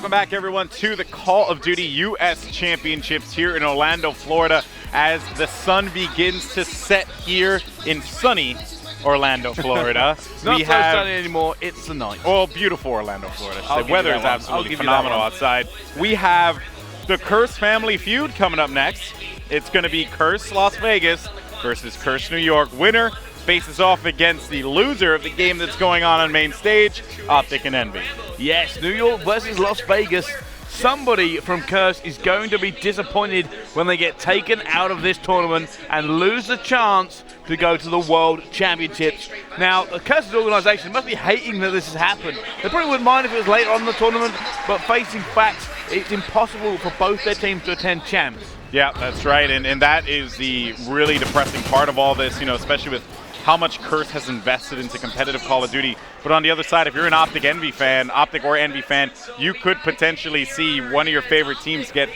Welcome back, everyone, to the Call of Duty U.S. Championships here in Orlando, Florida, as the sun begins to set here in sunny Orlando, Florida. Not so sunny anymore, it's the night. Oh, beautiful Orlando, Florida. The weather is absolutely phenomenal outside. We have the Curse Family Feud coming up next. It's going to be Curse Las Vegas versus Curse New York. Winner faces off against the loser of the game that's going on main stage, Optic and Envy. Yes, New York versus Las Vegas. Somebody from Curse is going to be disappointed when they get taken out of this tournament and lose the chance to go to the World Championships. Now, the Curse's organization must be hating that this has happened. They probably wouldn't mind if it was later on in the tournament, but facing facts, it's impossible for both their teams to attend champs. Yeah, that's right, and that is the really depressing part of all this, especially with how much Curse has invested into competitive Call of Duty. But on the other side, if you're an Optic or Envy fan, you could potentially see one of your favorite teams get,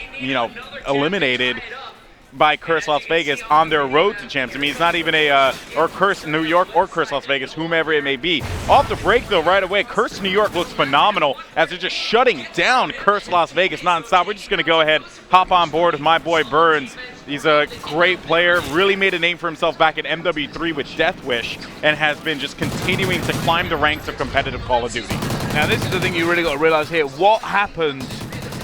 eliminated by Curse Las Vegas on their road to champs. I mean, it's not even or Curse New York or Curse Las Vegas, whomever it may be. Off the break, though, right away, Curse New York looks phenomenal as they're just shutting down Curse Las Vegas nonstop. We're just going to go ahead, hop on board with my boy Burns. He's a great player, really made a name for himself back at MW3 with Death Wish, and has been just continuing to climb the ranks of competitive Call of Duty. Now, this is the thing you really got to realize here. What happens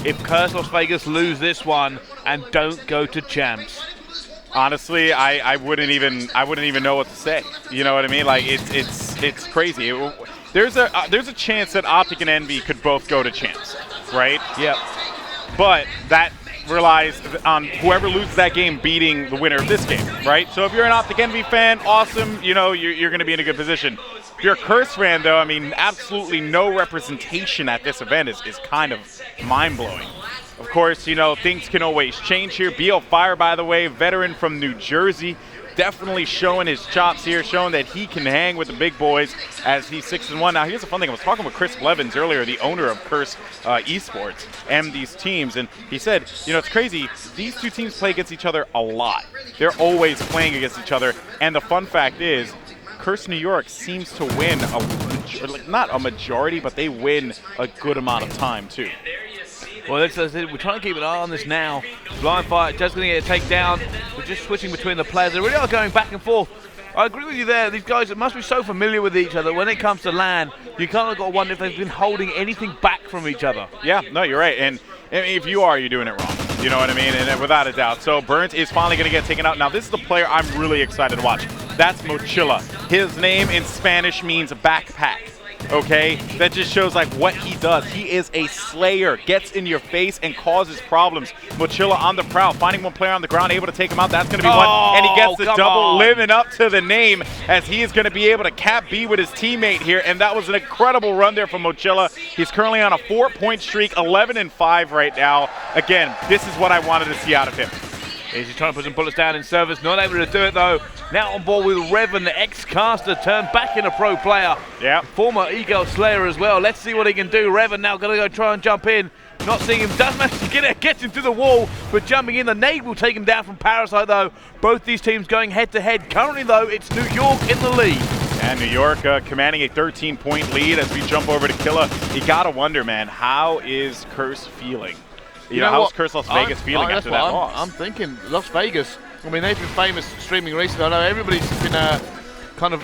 if Curse Las Vegas lose this one and don't go to champs? Honestly, I wouldn't even know what to say. You know what I mean? Like it's crazy. There's a chance that Optic and Envy could both go to champs, right? Yep. But that relies on whoever loses that game beating the winner of this game, right? So if you're an Optic Envy fan, awesome. You're going to be in a good position. If you're a Curse fan, though, I mean, absolutely no representation at this event is kind of mind-blowing. Of course, things can always change here. BL Fire, by the way, veteran from New Jersey, definitely showing his chops here, showing that he can hang with the big boys as he's 6-1. Now, here's the fun thing. I was talking with Chris Blevins earlier, the owner of Curse Esports, and these teams, and he said, it's crazy. These two teams play against each other a lot. They're always playing against each other, and the fun fact is, Curse New York seems to win, not a majority, but they win a good amount of time, too. Well, we're trying to keep an eye on this now. Blind Fire just going to get a takedown. We're just switching between the players. They really are going back and forth. I agree with you there. These guys must be so familiar with each other. When it comes to LAN, you kind of got to wonder if they've been holding anything back from each other. Yeah, no, you're right. And if you are, you're doing it wrong. You know what I mean? And without a doubt. So Burns is finally going to get taken out. Now, this is the player I'm really excited to watch. That's Mochila. His name in Spanish means backpack. Okay, that just shows what he does. He is a slayer, gets in your face and causes problems. Mochila on the prowl, finding one player on the ground, able to take him out. That's going to be one, and he gets the double, living up to the name as he is going to be able to cap B with his teammate here, and that was an incredible run there from Mochila. He's currently on a 4-point streak, 11-5 right now. Again, this is what I wanted to see out of him. He's trying to put some bullets down in service, not able to do it though. Now on board with Revan, the ex-caster, turned back in a pro player. Yeah. Former Eagle Slayer as well. Let's see what he can do. Revan now going to go try and jump in. Not seeing him, does manage to get it, gets him to the wall, but jumping in. The nade will take him down from Parasite though. Both these teams going head to head. Currently though, it's New York in the lead. And New York commanding a 13-point lead as we jump over to Killa. You gotta wonder, man, how is Curse feeling? How's Curse Las Vegas feeling after that loss? I'm thinking Las Vegas. I mean, they've been famous streaming recently. I know everybody's been kind of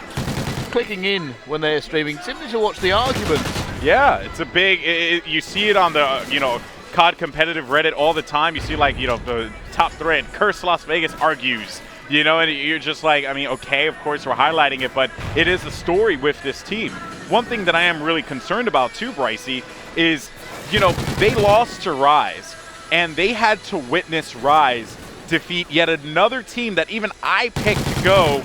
clicking in when they're streaming, simply to watch the arguments. Yeah, it's a big. You see it on the COD competitive Reddit all the time. You see the top thread, Curse Las Vegas argues. And you're just okay, of course we're highlighting it, but it is a story with this team. One thing that I am really concerned about too, Brycey, is they lost to Rise. And they had to witness Rise defeat yet another team that even I picked to go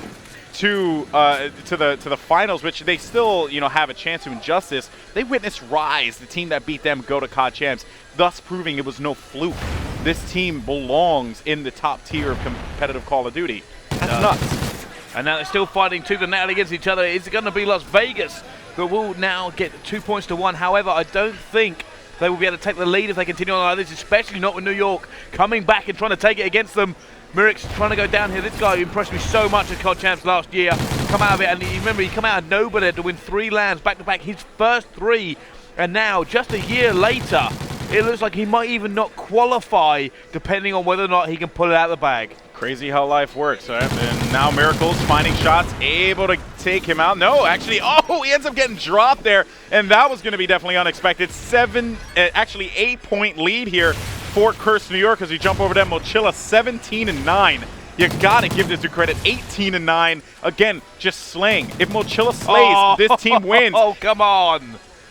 to the finals, which they still have a chance to injustice. They witnessed Rise, the team that beat them, go to COD champs, thus proving it was no fluke. This team belongs in the top tier of competitive Call of Duty. That's nuts. And now they're still fighting tooth and nail against each other. It's going to be Las Vegas that will now get 2 points to 1. However, I don't think they will be able to take the lead if they continue on like this, especially not with New York coming back and trying to take it against them. Myric's trying to go down here. This guy impressed me so much at COD Champs last year. Come out of it, and remember, he come out of nobody to win 3 lands back-to-back, his first 3. And now, just a year later, it looks like he might even not qualify depending on whether or not he can pull it out of the bag. Crazy how life works, right? And now Miracles finding shots, able to take him out. No, actually, he ends up getting dropped there, and that was going to be definitely unexpected. 8-point lead here for Curse New York as we jump over to Mochila, 17-9. You gotta give this a credit, 18-9. Again, just slaying. If Mochila slays, this team wins. Oh, come on.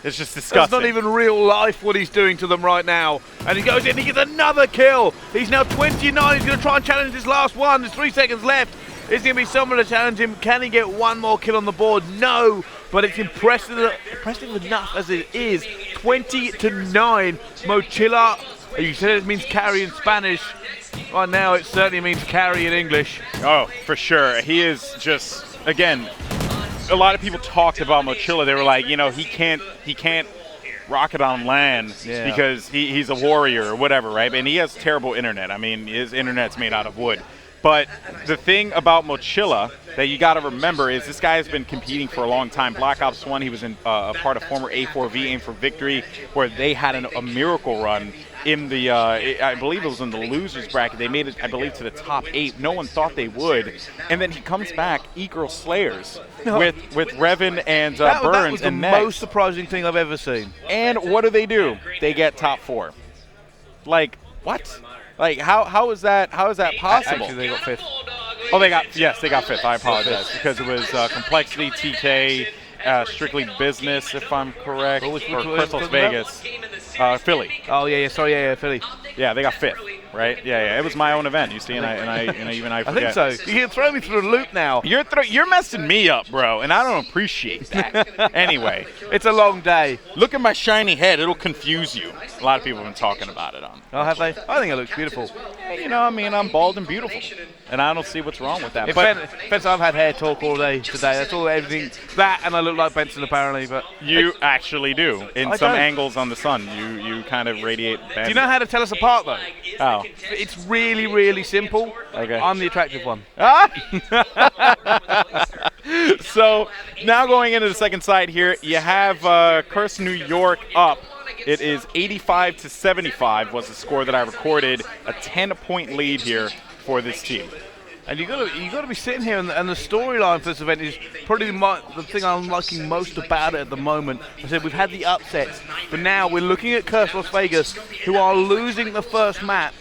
It's just disgusting. That's not even real life what he's doing to them right now. And he goes in, he gets another kill. He's now 29. He's going to try and challenge his last one. There's 3 seconds left. Is going to be someone to challenge him. Can he get one more kill on the board? No. But it's impressive enough as it is. 20-9. Mochila. You said it means carry in Spanish. Right now, it certainly means carry in English. Oh, for sure. He is just, again, a lot of people talked about Mochila. They were like, you know, he can't rocket on land because he's a warrior or whatever, right? And he has terrible internet. I mean, his internet's made out of wood. But the thing about Mochila that you got to remember is this guy has been competing for a long time. Black Ops 1, he was in a part of former A4V, Aim for Victory, where they had a miracle run in the, I believe it was in the losers bracket. They made it, I believe, to the top 8. No one thought they would. And then he comes back, E-Girl Slayers, with Revan and Burns that was and the most surprising thing I've ever seen. And what do? They get top 4. Like, what? Like, how is that possible? Actually, they got 5th. Oh, they got 5th. I apologize because it was Complexity, TK, Strictly Business, if I'm correct, or Crystal Vegas, Philly. Oh yeah, sorry, yeah, Philly. Yeah, they got 5th, right? Yeah. It was my own event, you see, and I forget. I think so. You can throw me through a loop now. You're messing me up, bro, and I don't appreciate that. Anyway, it's a long day. Look at my shiny head; it'll confuse you. A lot of people have been talking about it on. Oh, have they? I think it looks beautiful. You know, I mean, I'm bald and beautiful, and I don't see what's wrong with that. Benson, I've had hair talk all day today. That's all, everything. That, and I look like Benson apparently, but you actually do. In some angles on the sun, you kind of radiate Benson. Do you know how to tell us apart though? Oh. It's really, really simple. Okay. I'm the attractive one. So now going into the second side here, you have Curse New York up. It is 85-75 was the score that I recorded. A 10-point lead here for this team. And you got to be sitting here, and the storyline for this event is probably the thing I'm liking most about it at the moment. I said we've had the upsets, but now we're looking at Curse Las Vegas, who are losing the first map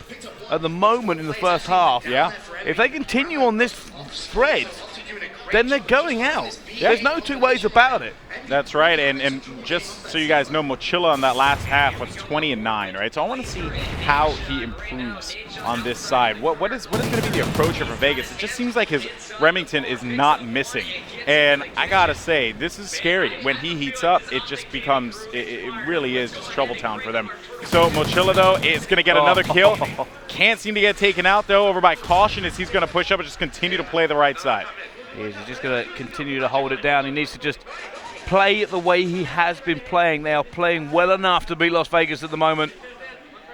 at the moment in the first half. Yeah. If they continue on this thread, then they're going out. Yeah. There's no two ways about it. That's right, and just so you guys know, Mochila on that last half was 20-9, right? So I want to see how he improves on this side. What is going to be the approach here for Vegas? It just seems like his Remington is not missing, and I gotta say, this is scary. When he heats up, it just becomes, it really is just trouble town for them. So Mochila, though, is going to get another kill. Can't seem to get taken out, though, over by Caution as he's going to push up and just continue to play the right side. He's just going to continue to hold it down. He needs to just play the way he has been playing. They are playing well enough to beat Las Vegas at the moment.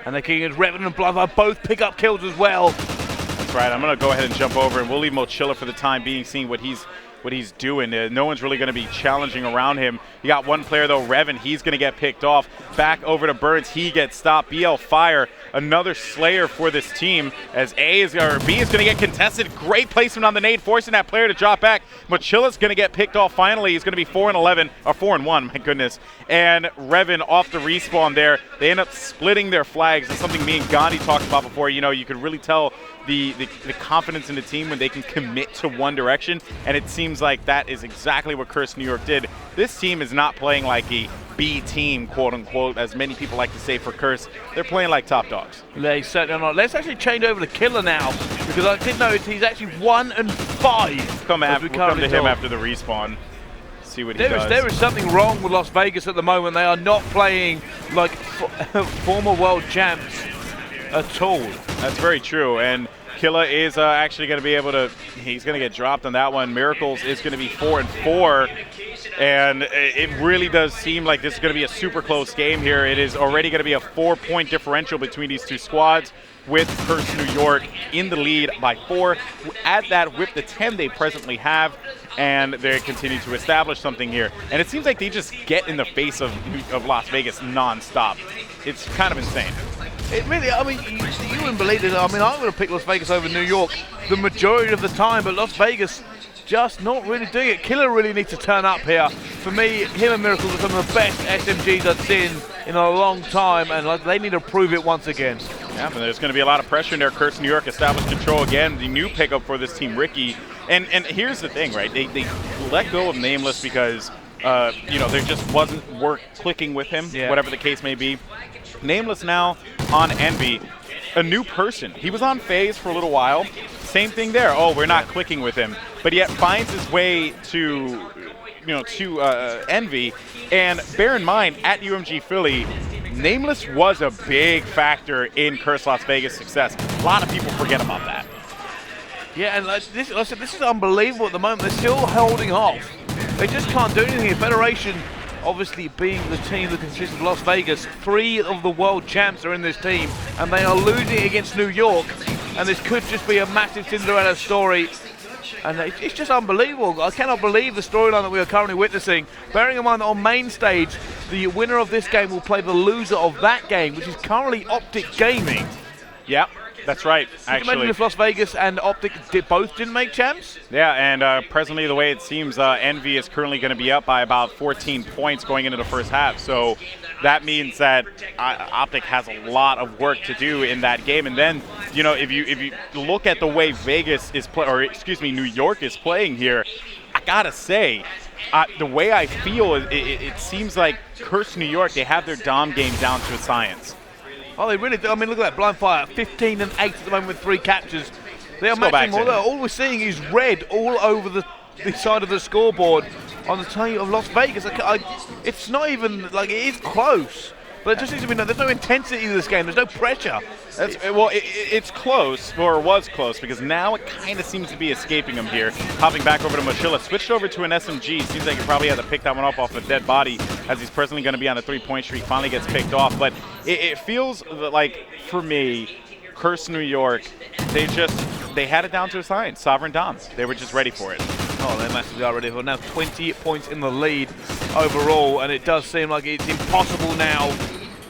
And the King is Revan and Bloodfire both pick up kills as well. That's right. I'm going to go ahead and jump over, and we'll leave Mochila for the time being, seeing what he's doing. No one's really going to be challenging around him. You got one player, though, Revan. He's going to get picked off. Back over to Burns. He gets stopped. BL Fire, another Slayer for this team, as B is going to get contested. Great placement on the nade, forcing that player to drop back. Mochila's going to get picked off finally. He's going to be 4-11, or 4-1, my goodness. And Revan off the respawn there. They end up splitting their flags. It's something me and Gandhi talked about before. You know, you could really tell the confidence in the team when they can commit to one direction, and it seems like that is exactly what Curse New York did. This team is not playing like a B team, quote unquote, as many people like to say for Curse. They're playing like top dogs. They certainly are not. Let's actually change over to Killer now, because I did notice he's actually 1-5. We'll come to him after the respawn. See what he does. There is something wrong with Las Vegas at the moment. They are not playing like former world champs at all. That's very true, and Killa is actually going to be able to, he's going to get dropped on that one. Miracles is going to be 4-4. And it really does seem like this is going to be a super close game here. It is already going to be a 4-point differential between these two squads, with Curse New York in the lead by 4. Add that with the 10 they presently have, and they continue to establish something here. And it seems like they just get in the face of Las Vegas nonstop. It's kind of insane. It really, I mean, you wouldn't believe it. I mean, I'm going to pick Las Vegas over New York the majority of the time, but Las Vegas just not really doing it. Killer really needs to turn up here. For me, him and Miracle are some of the best SMGs I've seen in a long time, and they need to prove it once again. Yeah, but there's going to be a lot of pressure in there. Curse New York established control again. The new pickup for this team, Ricky. And here's the thing, right? They let go of Nameless because, there just wasn't work clicking with him, whatever the case may be. Nameless now on Envy, a new person. He was on FaZe for a little while. Same thing there. Oh, we're not clicking with him. But yet finds his way to Envy. And bear in mind, at UMG Philly, Nameless was a big factor in Curse Las Vegas' success. A lot of people forget about that. Yeah, and this is unbelievable at the moment. They're still holding off. They just can't do anything. Federation, obviously being the team that consists of Las Vegas, 3 of the world champs are in this team, and they are losing against New York. And this could just be a massive Cinderella story. And it's just unbelievable. I cannot believe the storyline that we are currently witnessing. Bearing in mind that on main stage, the winner of this game will play the loser of that game, which is currently Optic Gaming. Yep, that's right, actually. Imagine if Las Vegas and Optic both didn't make champs? Yeah, and presently the way it seems, Envy is currently going to be up by about 14 points going into the first half. So that means that Optic has a lot of work to do in that game. And then, if you look at the way Vegas is New York is playing here, I gotta say, the way I feel, it seems like Curse New York, they have their Dom game down to a science. Oh, they really do. I mean, look at that. Blind Fire, 15 and 8 at the moment with 3 captures. They are matching all we're seeing is red all over the side of the scoreboard on the team of Las Vegas. It's not even, it is close. But it just seems to be, there's no intensity in this game. There's no pressure. It's close, or was close, because now it kind of seems to be escaping him here. Hopping back over to Mochila, switched over to an SMG. Seems like he probably had to pick that one up off a dead body, as he's presently going to be on a 3-point streak. Finally gets picked off, but it feels like, for me, Curse New York, they had it down to a science. Sovereign Dom. They were just ready for it. Oh, they massively are ready for it. Now 20 points in the lead overall, and it does seem like it's impossible now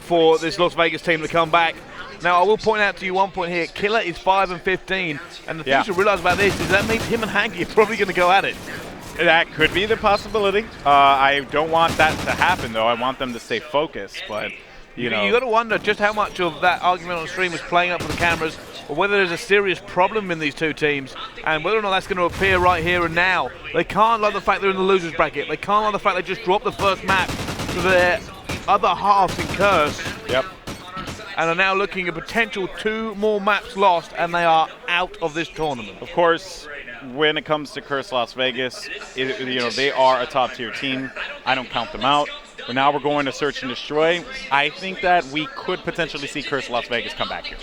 for this Las Vegas team to come back. Now, I will point out to you one point here. Killer is 5 and 15, and the thing to realize about this is that means him and Hanky are probably going to go at it. That could be the possibility. I don't want that to happen, though. I want them to stay focused, but you got to wonder just how much of that argument on stream was playing up for the cameras, or whether there's a serious problem in these two teams, and whether or not that's going to appear right here and now. They can't like the fact they're in the losers bracket. They can't like the fact they just dropped the first map to their other halves in Curse. Yep. And are now looking at potential 2 more maps lost, and they are out of this tournament. Of course, when it comes to Curse Las Vegas, they are a top-tier team. I don't count them out. But now we're going to Search and Destroy. I think that we could potentially see Curse Las Vegas come back here.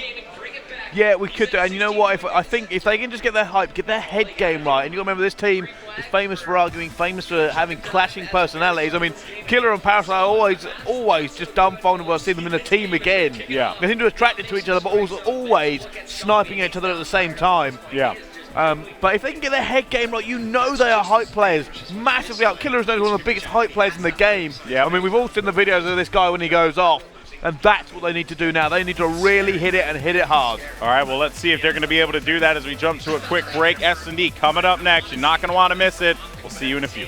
Yeah, we could do. And you know what? I think if they can just get their hype, get their head game right, and you got to remember this team is famous for arguing, famous for having clashing personalities. I mean, Killer and Parasite are always just dumbfounded when I see them in a team again. Yeah. They seem to attract to each other, but also always sniping at each other at the same time. Yeah. But if they can get their head game right, they are hype players. Massively out. Killer is known as one of the biggest hype players in the game. Yeah. I mean, we've all seen the videos of this guy when he goes off. And that's what they need to do now. They need to really hit it and hit it hard. All right, well, let's see if they're going to be able to do that as we jump to a quick break. S&D coming up next. You're not going to want to miss it. We'll see you in a few.